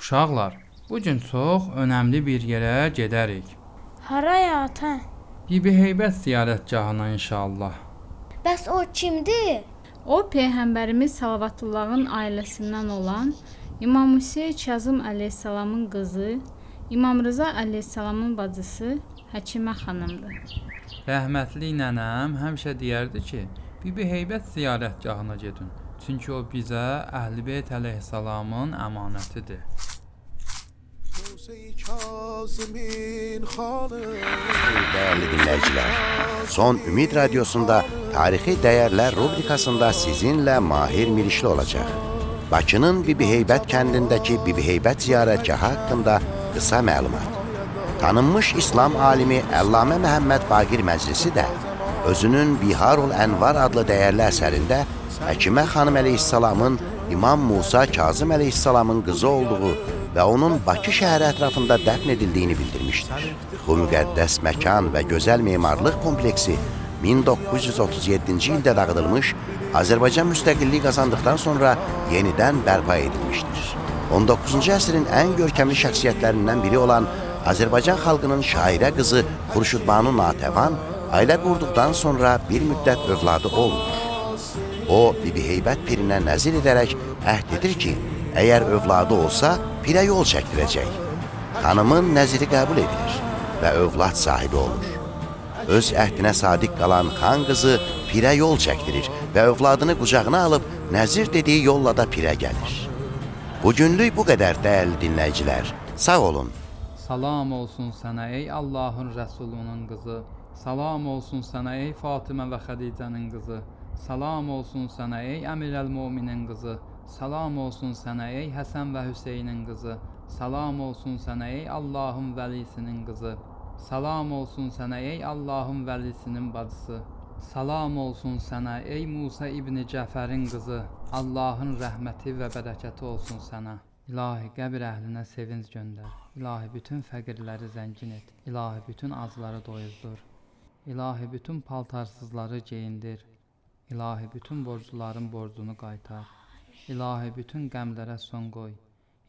Uşaqlar, bu gün çox önəmli bir yerə gedərik. Haraya ata? Bibi Heybət ziyarətgahına inşallah. Bəs o kimdir? O Peyğəmbərimiz Salavatıllahın ailəsindən olan İmam Hüseyn Kazım əleyhissalamın qızı, İmam Rıza əleyhissalamın bacısı Həkimə xanımdır. Rəhmətli nənəm həmişə deyərdi ki, Bibi Heybət ziyarətgahına gedin. Çünki o bizə Əhl-i-Beyt əleyhissalamın əmanətidir. Değerli dinleyiciler, Son Ümid Radyosu'nda Tarihi Değerler rubrikasında sizinle Mahir Mirişli olacak. Bakı'nın Bibi Heybət kəndindəki Bibi Heybət ziyarətgahı haqqında kısa məlumat. Tanınmış İslam alimi Əllamə Məhəmməd Baqir Məclisi də özünün Biharul Ənvar adlı değerli əsərində Həkimə xanım əleyhissalamın İmam Musa Kazım əleyhissalamın qızı olduğu ve onun Bakı şəhəri ətrafında dəfn edildiyini bildirmişdir. Bu müqəddəs məkan və gözəl memarlıq kompleksi 1937-ci ildə dağıdılmış, Azərbaycan müstəqillik qazandıqdan sonra yenidən bərpa edilmişdir. 19-cu əsrin ən görkəmli şəxsiyyətlərindən biri olan Azərbaycan xalqının şairə qızı Xurşudbanu Natəvan ailə qurduqdan sonra bir müddət övladı olmur. O, Bibi Heybət pirinə nəzir edərək əhd edir ki, əgər övladı olsa, pirə yol çəkdirəcək. Xanımın nəziri qəbul edilir və övlad sahibi olur. Öz əhdinə sadiq qalan xan qızı pirə yol çəkdirir və övladını qucağına alıb nəzir dediyi yolla da pirə gəlir. Bugünlük bu qədər dəyərli dinləyicilər. Sağ olun. Salam olsun sənə ey Allahın Rəsulunun qızı. Salam olsun sənə ey Fatimə və Xədicənin qızı. Salam olsun sənə ey Əmirəl-Möminin qızı. Salam olsun sənə ey Həsən və Hüseynin qızı. Salam olsun sənə ey Allahın vəlisinin qızı. Salam olsun sənə ey Allahın vəlisinin bacısı. Salam olsun sənə ey Musa İbni Cəfərin qızı. Allahın rəhməti və bərəkəti olsun sənə. İlahi qəbir əhlinə sevinç göndər. İlahi bütün fəqirləri zəngin et. İlahi bütün acları doyuzdur. İlahi bütün paltarsızları geyindir. İlahi bütün borcluların borcunu qaytar. İlahi bütün qəmlərə son qoy.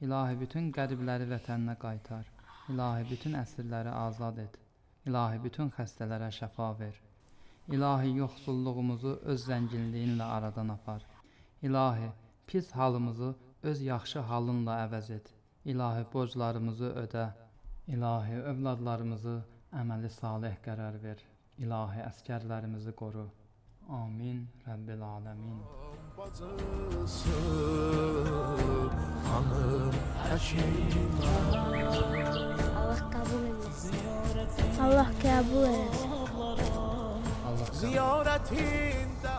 İlahi bütün qəribləri vətəninə qaytar. İlahi bütün əsirləri azad et. İlahi bütün xəstələrə şəfa ver. İlahi yoxsulluğumuzu öz zənginliyinlə aradan apar. İlahi pis halımızı öz yaxşı halınla əvəz et. İlahi borclarımızı ödə. İlahi övladlarımızı əməli salih qərar ver. İlahi əskərlərimizi qoru. Amin Rabbil Alemin. Allah kabul etsin. Allah kabul etsin. Allah Ziyaretinde